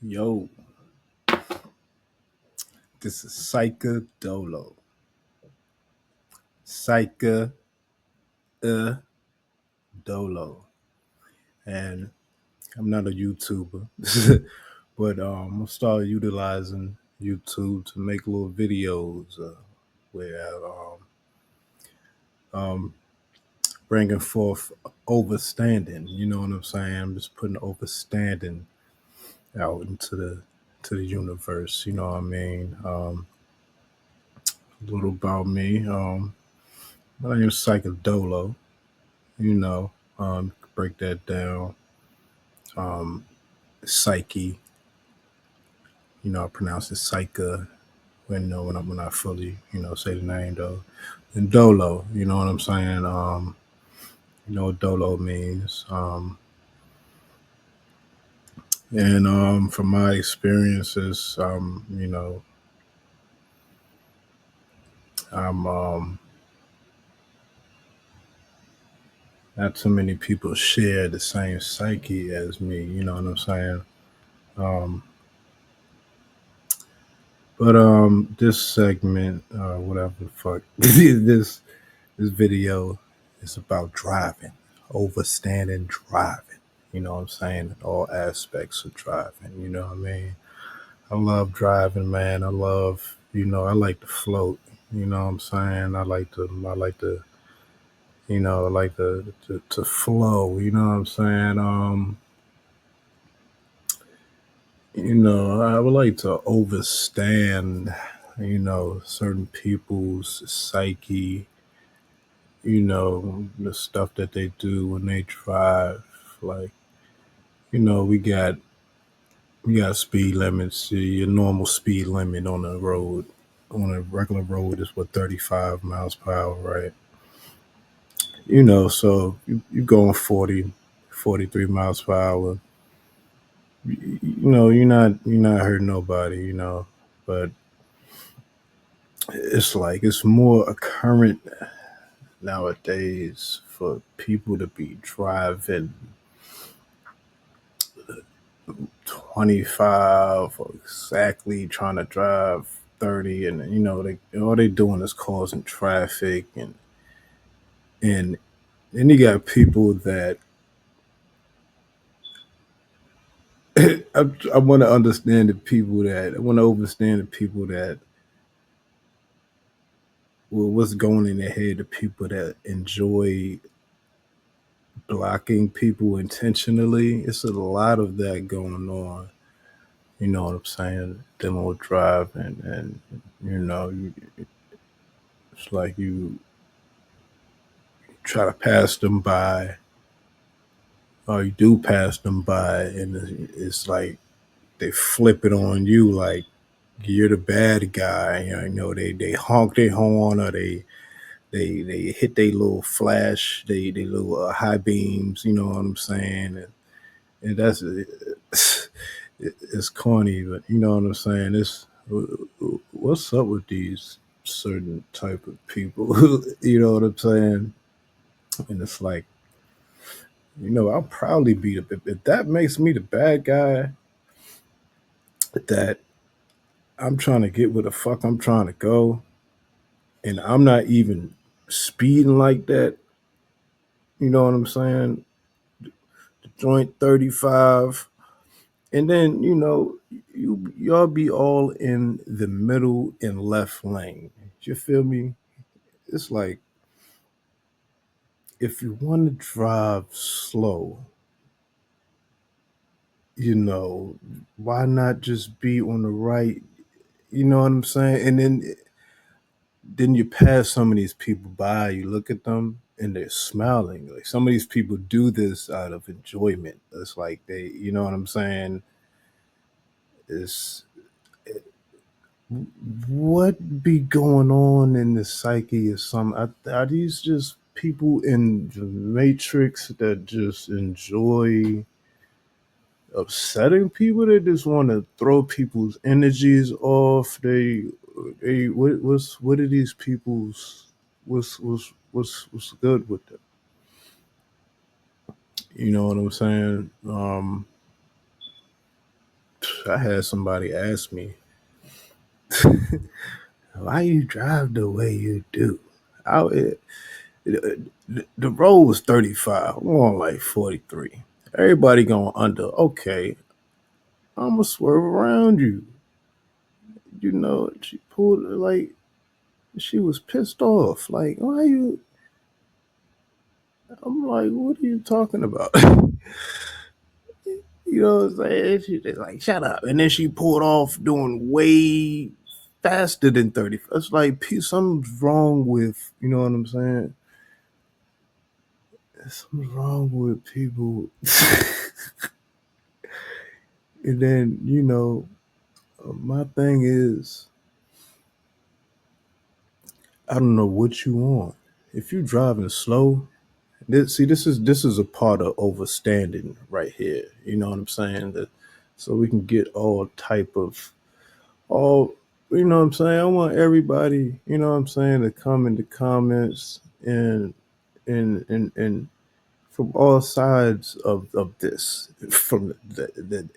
Yo, this is Psycha Dolo. Psycha Dolo. And I'm not a YouTuber, but I'm start utilizing YouTube to make little videos where um, bringing forth overstanding. You know what I'm saying? I'm just putting overstanding out into the universe. You know what I mean? A little about me. My name is Psycha Dolo. You know, break that down. Um, Psyche, I pronounce it Psycha when I fully, say the name though. And Dolo, you know what I'm saying? You know what Dolo means. And from my experiences, I'm not too many people share the same psyche as me, you know what I'm saying? Um, but this segment, whatever the fuck, this video is about driving, overstanding driving. You know what I'm saying? All aspects of driving. You know what I mean? I love driving, man. I like to float. You know what I'm saying? I like to flow. You know what I'm saying? I would like to overstand, certain people's psyche, the stuff that they do when they drive. Like, we got speed limits. Your normal speed limit on the road, on a regular road, is what 35 miles per hour, right? So you going 40, 43 miles per hour. You're not hurting nobody, but it's like it's more occurrent nowadays for people to be driving 25 or exactly trying to drive 30, and they all they doing is causing traffic, and then you got people that I want to understand the people that I want to understand the people that, well, what's going in their head, the people that enjoy blocking people intentionally. It's a lot of that going on. You know what I'm saying? Dealing with driving, and it's like you try to pass them by, or you do pass them by, and it's like they flip it on you, like you're the bad guy. They honk their horn, or they hit their little flash, they little high beams. You know what I'm saying? And that's it's corny, but you know what I'm saying. It's what's up with these certain type of people. You know what I'm saying? And it's like, I'll probably be if that makes me the bad guy, that I'm trying to get where the fuck I'm trying to go, and I'm not even speeding like that. You know what I'm saying? The joint 35, and then y'all be all in the middle and left lane. You feel me? It's like, if you want to drive slow, why not just be on the right? You know what I'm saying? And then you pass some of these people by, you look at them and they're smiling. Like, some of these people do this out of enjoyment. It's like they, you know what I'm saying? It's what be going on in the psyche of some? Are these just people in the matrix that just enjoy upsetting people? They just want to throw people's energies off. What are these people's, what's good with them? You know what I'm saying? I had somebody ask me, "Why you drive the way you do?" I, the road was 35. I'm on like 43. Everybody going under. Okay, I'm gonna swerve around you. You know, she pulled like she was pissed off. Like, why you? I'm like, what are you talking about? You know what I'm saying? She just like, shut up. And then she pulled off doing way faster than 30. It's like something's wrong with, you know what I'm saying? Something's wrong with people. And then, my thing is, I don't know what you want. If you driving slow, this is a part of overstanding right here. You know what I'm saying? That so we can get all type of all you know what I'm saying? I want everybody, you know what I'm saying, to come in the comments and from all sides of this. From the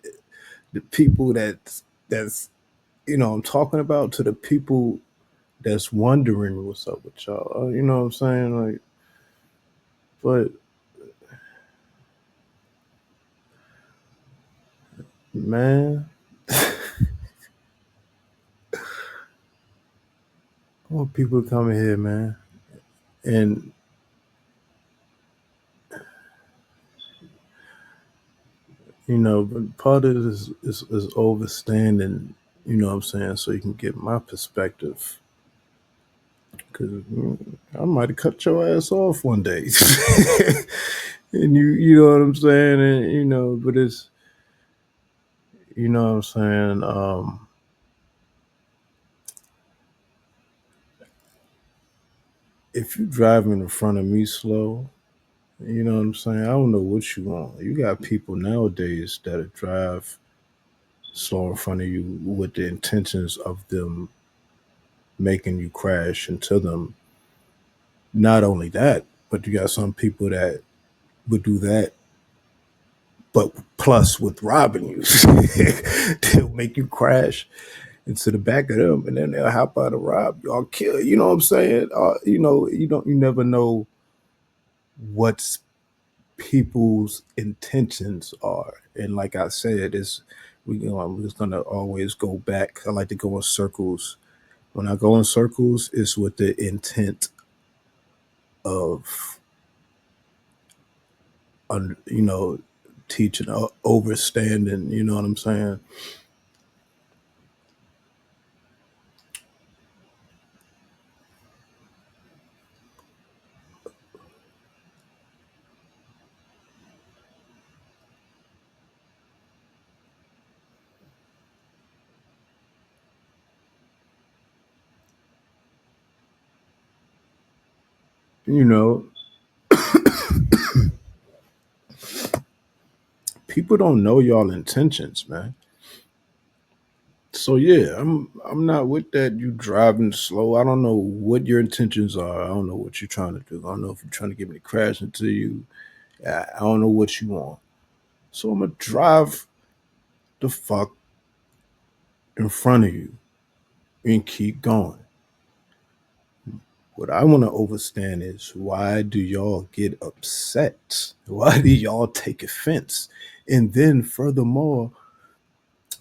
people that's I'm talking about to the people that's wondering what's up with y'all. You know what I'm saying? Like, but man, I want people to come in here, man. And but part of this is overstanding, you know what I'm saying, so you can get my perspective. Because I might have cut your ass off one day. And you know what I'm saying? And, but it's, you know what I'm saying? If you driving in front of me slow, you know what I'm saying? I don't know what you want. You got people nowadays that drive slow in front of you with the intentions of them making you crash into them. Not only that, but you got some people that would do that, but plus with robbing you, they'll make you crash into the back of them, and then they'll hop out and rob you or kill. You know what I'm saying? You never know what people's intentions are, and like I said, I'm just gonna always go back. I like to go in circles. When I go in circles, it's with the intent of, you know, teaching, overstanding. You know what I'm saying? You know, people don't know y'all intentions, man. So yeah, I'm not with that. You driving slow. I don't know what your intentions are. I don't know what you're trying to do. I don't know if you're trying to get me to crash into you. I don't know what you want. So I'm gonna drive the fuck in front of you and keep going. What I want to understand is, why do y'all get upset? Why do y'all take offense? And then furthermore,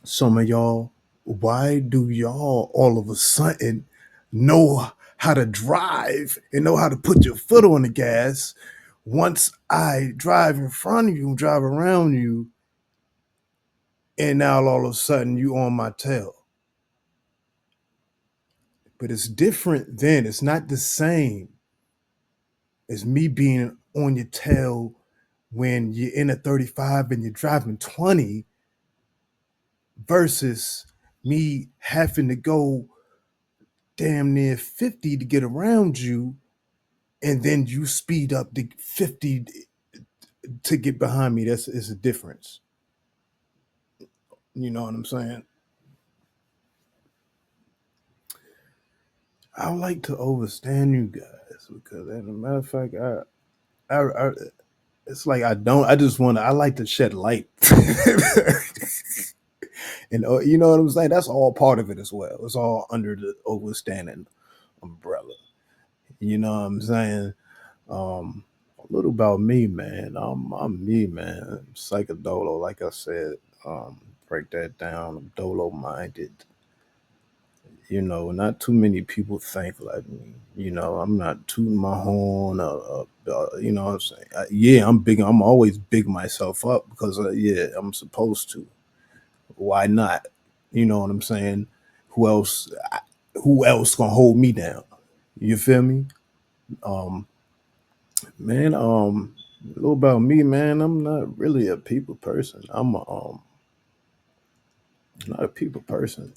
some of y'all, why do y'all all of a sudden know how to drive and know how to put your foot on the gas once I drive in front of you, drive around you, and now all of a sudden you on my tail? But it's different then. It's not the same as me being on your tail when you're in a 35 and you're driving 20 versus me having to go damn near 50 to get around you, and then you speed up to 50 to get behind me. That's is a difference. You know what I'm saying? I like to overstand you guys because, as a matter of fact, I it's like I don't. I just want to. I like to shed light, And you know what I'm saying? That's all part of it as well. It's all under the overstanding umbrella. You know what I'm saying? A little about me, man. I'm me, man. Psychodolo, like I said. Break that down. I'm dolo minded. You know, not too many people think like me. You know, I'm not tooting my horn. You know what I'm saying? Yeah, I'm big. I'm always big myself up because, yeah, I'm supposed to. Why not? You know what I'm saying? Who else? Who else gonna hold me down? You feel me? Um, man. A little about me, man. I'm not really a people person. Not a people person.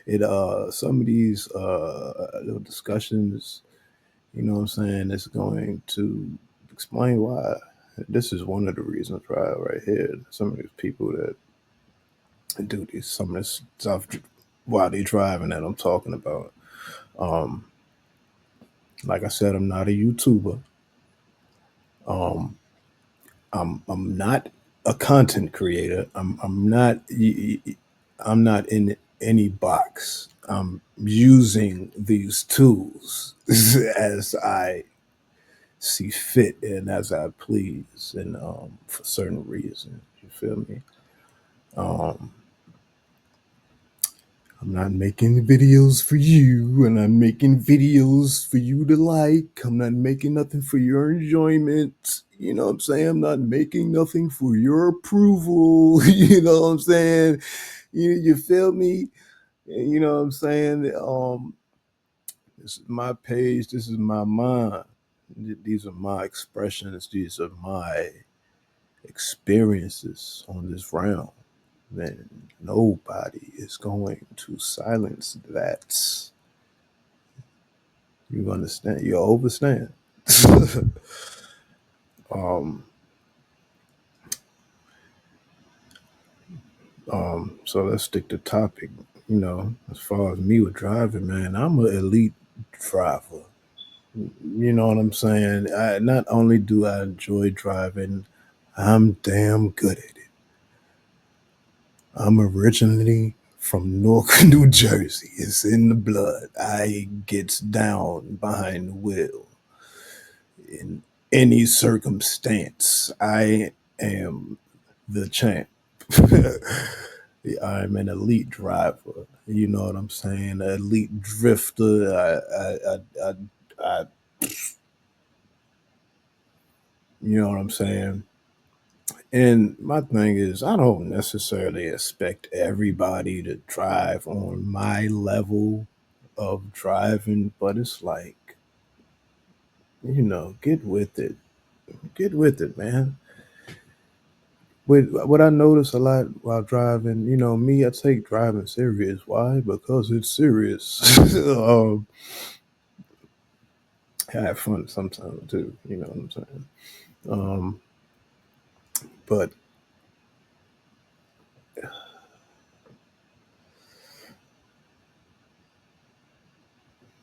It some of these little discussions, you know what I'm saying, is going to explain why. This is one of the reasons why right here. Some of these people that do these some of this stuff while they driving that I'm talking about. Um, like I said, I'm not a YouTuber. Um, I'm not a content creator. I'm not in any box. I'm using these tools as I see fit and as I please, and for certain reasons. You feel me? Um, I'm not making videos for you, and I'm making videos for you to like. I'm not making nothing for your enjoyment. You know what I'm saying? I'm not making nothing for your approval. You know what I'm saying? You feel me? You know what I'm saying? This is my page. This is my mind. These are my expressions. These are my experiences on this realm. Man, nobody is going to silence that. You understand? You overstand. um, so let's stick to topic. You know, as far as me with driving, man, I'm an elite driver. You know what I'm saying? Not only do I enjoy driving, I'm damn good at it. I'm originally from Newark, New Jersey. It's in the blood. I gets down behind the wheel in any circumstance. I am the champ. I'm an elite driver. You know what I'm saying? An elite drifter. I you know what I'm saying? And my thing is, I don't necessarily expect everybody to drive on my level of driving, but it's like, you know, get with it. Get with it, man. What I notice a lot while driving, you know, me, I take driving serious. Why? Because it's serious. I have fun sometimes too. You know what I'm saying? Um, but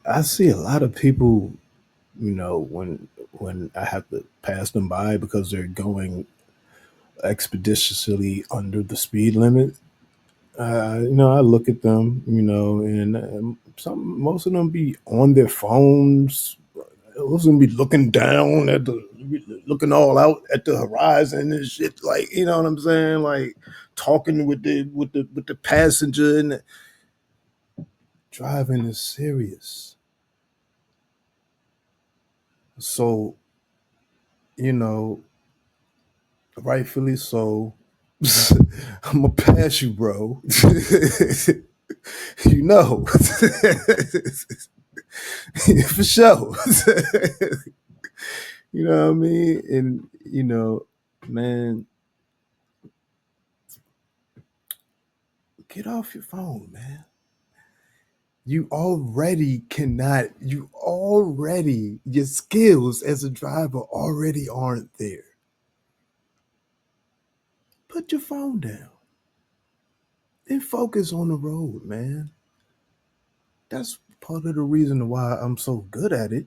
I see a lot of people, you know, when I have to pass them by because they're going expeditiously under the speed limit. You know, I look at them, you know, and most of them be on their phones. Most of them be looking down at looking all out at the horizon and shit. Like, you know what I'm saying? Like talking with the passenger, and driving is serious. So, you know, rightfully so. I'm gonna pass you, bro. You know, for sure. You know what I mean? And you know, man, get off your phone, man. You already cannot. You already your skills as a driver already aren't there. Put your phone down and focus on the road, man. That's part of the reason why I'm so good at it.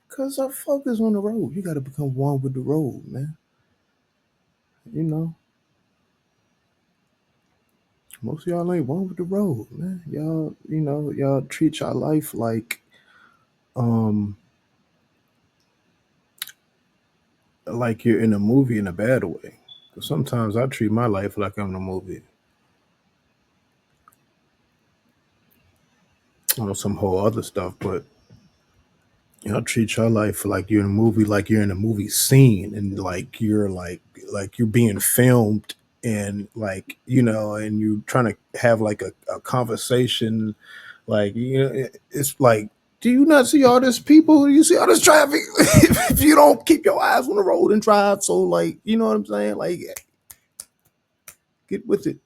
Cause I focus on the road. You got to become one with the road, man. You know. Most of y'all ain't one with the road, man. Y'all, y'all treat your life um like you're in a movie in a bad way. 'Cause sometimes I treat my life like I'm in a movie on some whole other stuff, but treat your life like you're in a movie, like you're in a movie scene, and like you're being filmed, and and you're trying to have like a conversation, it's like, do you not see all this people? Do you see all this traffic? If you don't keep your eyes on the road and drive, so like, you know what I'm saying? Like, get with it.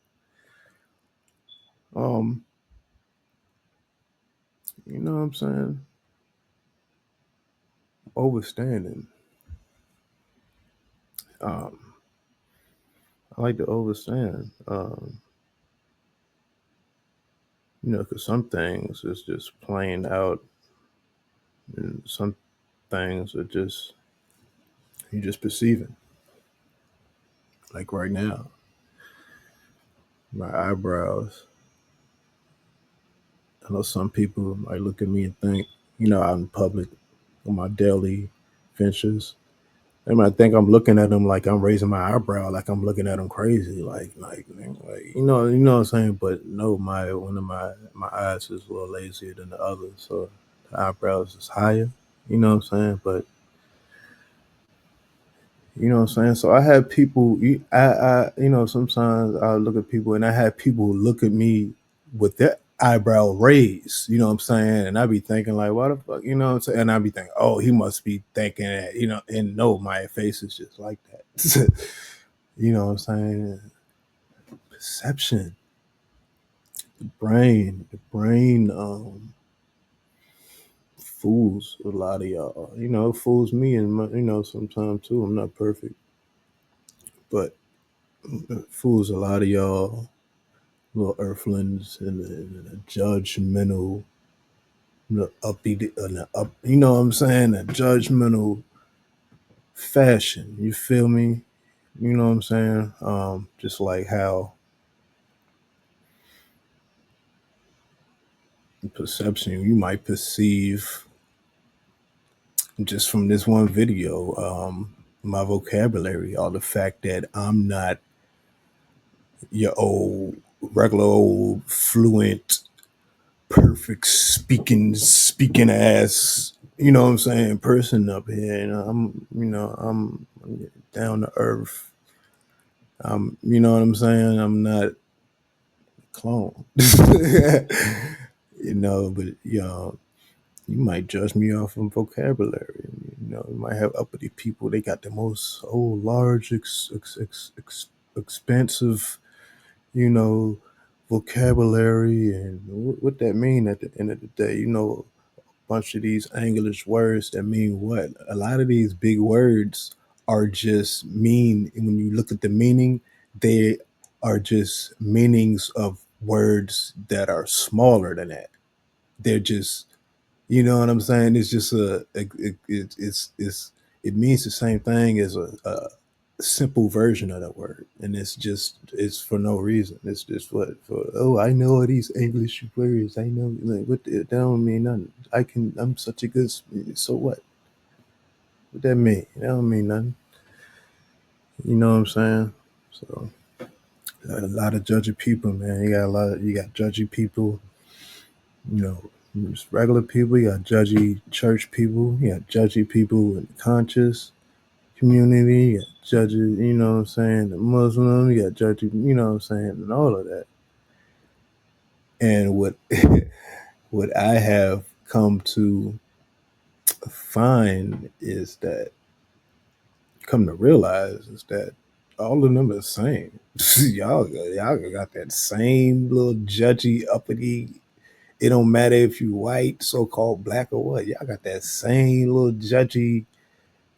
Um, you know what I'm saying? Overstanding. Um, I like to overstand. Because some things is just plain out, and some things are just you just perceiving. Like right now, my eyebrows. I know some people might look at me and think, out in public on my daily ventures, they might think I'm looking at them like I'm raising my eyebrow, like I'm looking at them crazy, like what I'm saying. But no, my one of my eyes is a little lazier than the other, so the eyebrows is higher. You know what I'm saying? But you know what I'm saying? So I had people, sometimes I look at people and I had people look at me with their eyebrow raised, you know what I'm saying? And I be thinking, like, what the fuck, you know what I'm saying? And I be thinking, oh, he must be thinking that, and no, my face is just like that. You know what I'm saying? Perception, the brain fools a lot of y'all. It fools me, and sometimes too. I'm not perfect, but it fools a lot of y'all little earthlings in a judgmental, upbeat, you know what I'm saying, a judgmental fashion. You feel me? You know what I'm saying? Just like how perception you might perceive just from this one video, my vocabulary, or the fact that I'm not your old regular old fluent perfect speaking ass, you know what I'm saying, person up here. I'm down to earth. You know what I'm saying? I'm not a clone. But you might judge me off of vocabulary. You might have uppity people. They got the most large, expensive, you know, vocabulary, and what that mean at the end of the day. Bunch of these English words that mean what? A lot of these big words are just mean. When you look at the meaning, they are just meanings of words that are smaller than that. They're just, you know what I'm saying? It's just it means the same thing as a simple version of that word, and it's for no reason. It's just what for. Oh, I know all these English words. I know, like, what that don't mean nothing. I'm such a good. So what that mean? That don't mean nothing. You know what I'm saying? So a lot of judgy people, man. You got judgy people. You know, just regular people. You got judgy church people. You got judgy people in the conscious community. You got judges, you know what I'm saying, the Muslim, you got judges, you know what I'm saying, and all of that. And what what I have come to find is that, come to realize, is that all of them are the same. y'all got that same little judgy, uppity. It don't matter if you white, so called black, or what. Y'all got that same little judgy.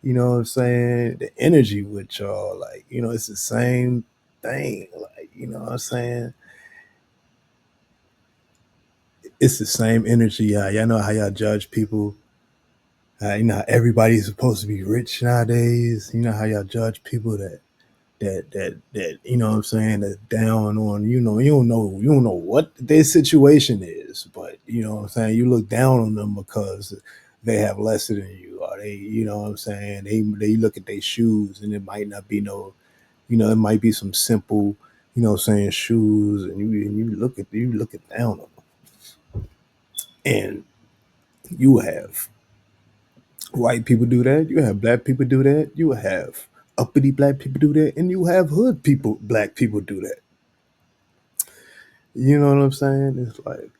You know what I'm saying? The energy with y'all, like, it's the same thing. Like, you know what I'm saying? It's the same energy. Y'all know how y'all judge people. You know how everybody's supposed to be rich nowadays. You know how y'all judge people that that you know what I'm saying, that's down on, you don't know what their situation is, but you know what I'm saying, you look down on them because they have less than you, or they, you know what I'm saying, they look at their shoes and it might not be no, it might be some simple, saying shoes, and you look at down on them, and you have white people do that, you have black people do that, you have uppity black people do that, and you have hood people, black people do that. You know what I'm saying? It's like,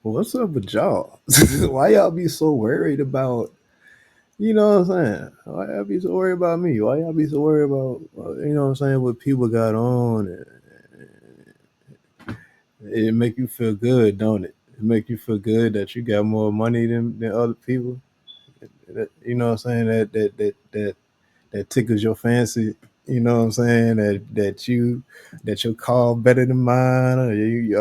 well, what's up with y'all? Why y'all be so worried about, you know what I'm saying? Why y'all be so worried about me? Why y'all be so worried about, you know what I'm saying, what people got on? And it make you feel good, don't it? It make you feel good that you got more money than other people. You know what I'm saying? That tickles your fancy. You know what I'm saying? That your car better than mine, or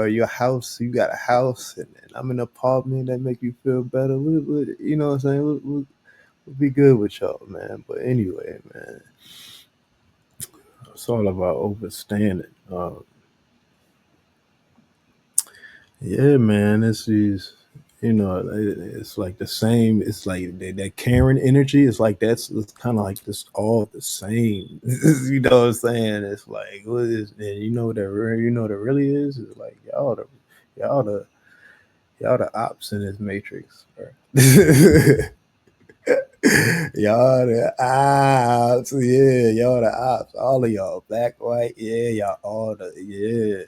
your house. You got a house, and I'm in an apartment. That make you feel better. You know what I'm saying? We'll be good with y'all, man. But anyway, man, it's all about overstanding. Yeah, man, it's these. It's like the same. It's like that Karen energy. It's like it's kind of like this all the same. You know what I'm saying? It's like what is, and that really is. It's like y'all the y'all the ops in this matrix. Bro. Y'all the ops, yeah, y'all the ops, all of y'all, black, white, yeah, y'all all the, yeah,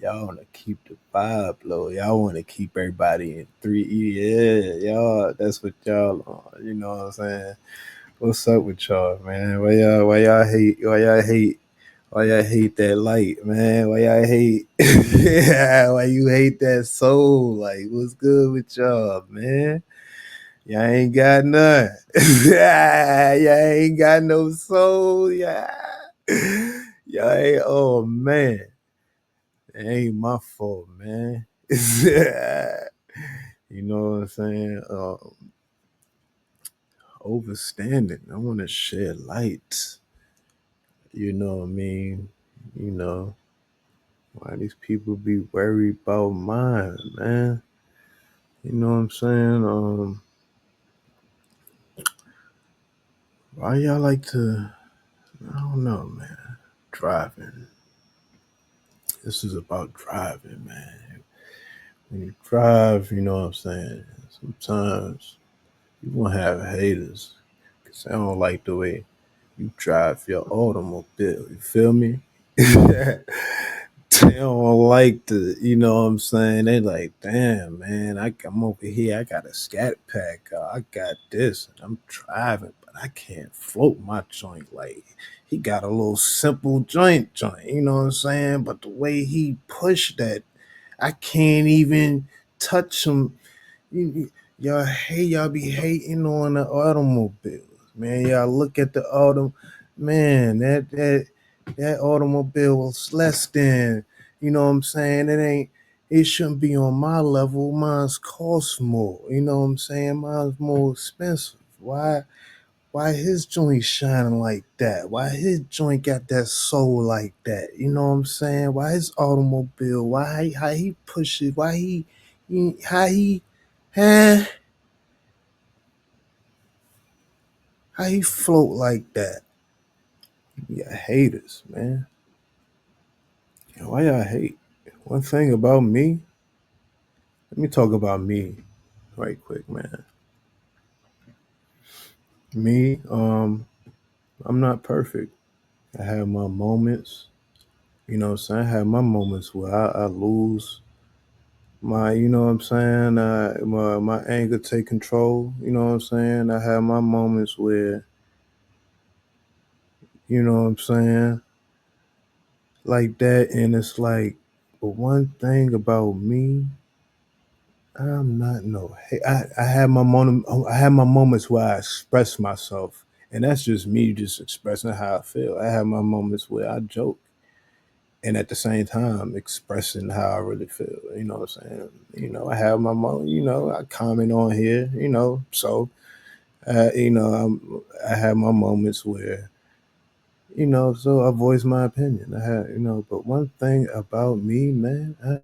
y'all want to keep the vibe low. Y'all want to keep everybody in 3E. Yeah, y'all. That's what y'all on. You know what I'm saying? What's up with y'all, man? Why y'all hate that light, man? Why y'all hate? Why you hate that soul? Like, what's good with y'all, man? Y'all ain't got none. Y'all ain't got no soul. Yeah. Y'all ain't. Oh man. It ain't my fault, man. You know what I'm saying? Overstanding. I want to shed light. You know what I mean? You know, why these people be worried about mine, man? You know what I'm saying? Why y'all like to, I don't know, man. Driving. This is about driving, man. When you drive, you know what I'm saying? Sometimes you gonna have haters. Cause I don't like the way you drive your automobile. You feel me? They don't like the, you know what I'm saying? They like, damn, man, I'm over here. I got a scat pack. I got this. And I'm driving, but I can't float my joint. Like, he got a little simple joint. You know what I'm saying? But the way he pushed that, I can't even touch him. Y'all be hating on the automobiles, man. Y'all look at the man, that automobile was less than, you know what I'm saying? It shouldn't be on my level. Mine's cost more. You know what I'm saying? Mine's more expensive. Why his joint shining like that? Why his joint got that soul like that? You know what I'm saying? Why his automobile? How he push it? How he huh? How he float like that? Yeah, haters, man. Why y'all hate? One thing about me, let me talk about me right quick, man. Me, I'm not perfect. I have my moments, you know what I'm saying? I have my moments where I lose my, you know what I'm saying? My anger take control, you know what I'm saying? I have my moments where, you know what I'm saying? Like that, and it's like, but one thing about me, I'm not no. Hey, I have my moment. I have my moments where I express myself, and that's just me just expressing how I feel. I have my moments where I joke, and at the same time expressing how I really feel. You know what I'm saying? I have my moment. I comment on here. So I have my moments where, so I voice my opinion. But one thing about me, man, I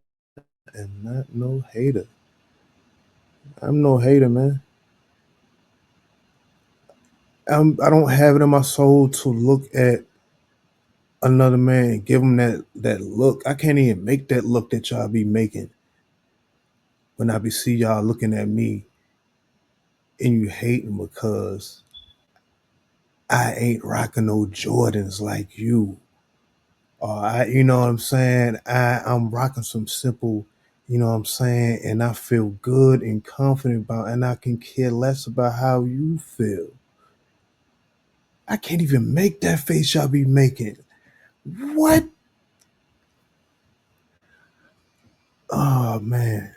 am not no hater. I'm no hater, man. I don't have it in my soul to look at another man and give him that look. I can't even make that look that y'all be making when I be see y'all looking at me and you hating because I ain't rocking no Jordans like you. You know what I'm saying? I'm rocking some simple, you know what I'm saying? And I feel good and confident about, and I can care less about how you feel. I can't even make that face y'all be making. What? Oh man.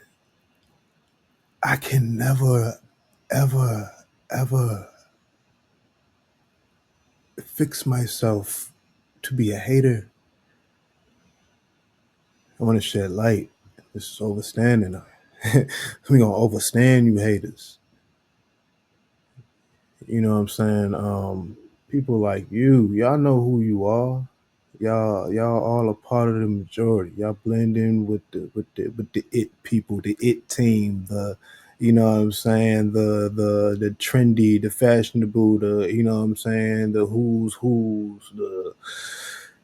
I can never, ever, ever fix myself to be a hater. I want to shed light. This is overstanding. We gonna overstand you haters. You know what I'm saying? People like you, y'all know who you are. Y'all all a part of the majority. Y'all blend in with the it people, the it team, the you know what I'm saying, the trendy, the fashionable, the you know what I'm saying, the who's, the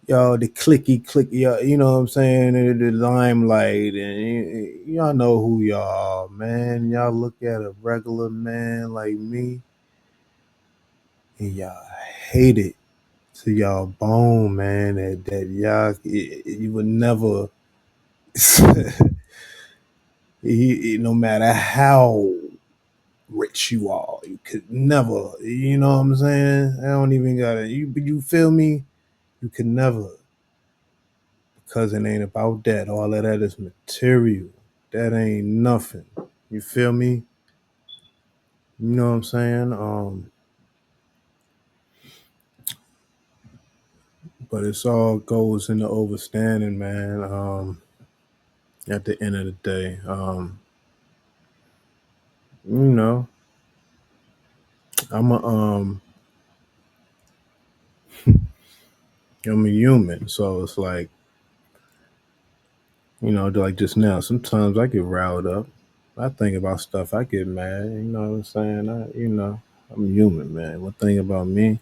y'all the clicky, y'all, you know what I'm saying, the limelight, and y'all know who y'all are, man. Y'all look at a regular man like me and y'all hate it to y'all bone, man. That y'all you would never, no matter how rich you are, you could never. You know what I'm saying? I don't even gotta. You feel me? You could never, because it ain't about that. All of that is material. That ain't nothing. You feel me? You know what I'm saying? But it's all goes into overstanding, man. At the end of the day, you know, I'm a I'm a human, so it's like, like just now. Sometimes I get riled up. I think about stuff. I get mad. You know what I'm saying? I'm human, man. One thing about me,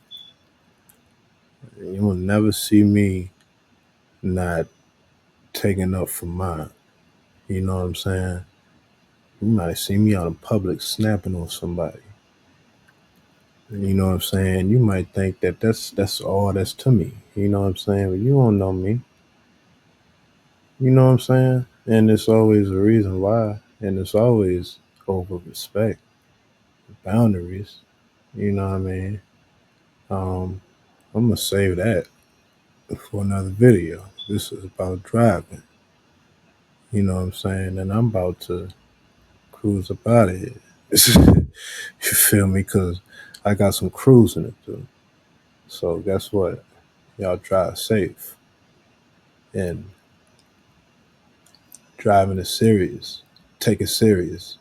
you will never see me not taking up for mine. You know what I'm saying? You might see me out in public snapping on somebody. You know what I'm saying? You might think that that's all that's to me. You know what I'm saying? But you don't know me. You know what I'm saying? And it's always a reason why. And it's always over respect, boundaries. You know what I mean? Um, I'm gonna save that for another video. This is about driving. You know what I'm saying? And I'm about to cruise up out of here. You feel me? Because I got some cruising to do. So guess what? Y'all drive safe. And driving is serious. Take it serious.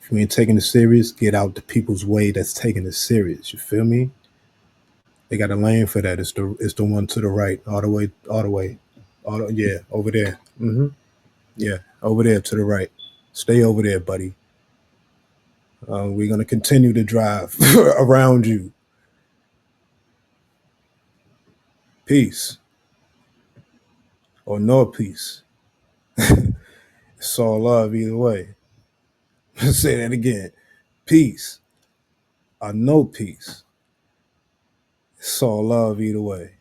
If you ain't taking it serious, get out the people's way that's taking it serious. You feel me? They got a lane for that. It's the one to the right, all the way, yeah, over there. Yeah, over there to the right. Stay over there, buddy. We're gonna continue to drive around you. Peace or no peace. It's all love either way. Say that again. Peace or no peace. It's all love either way.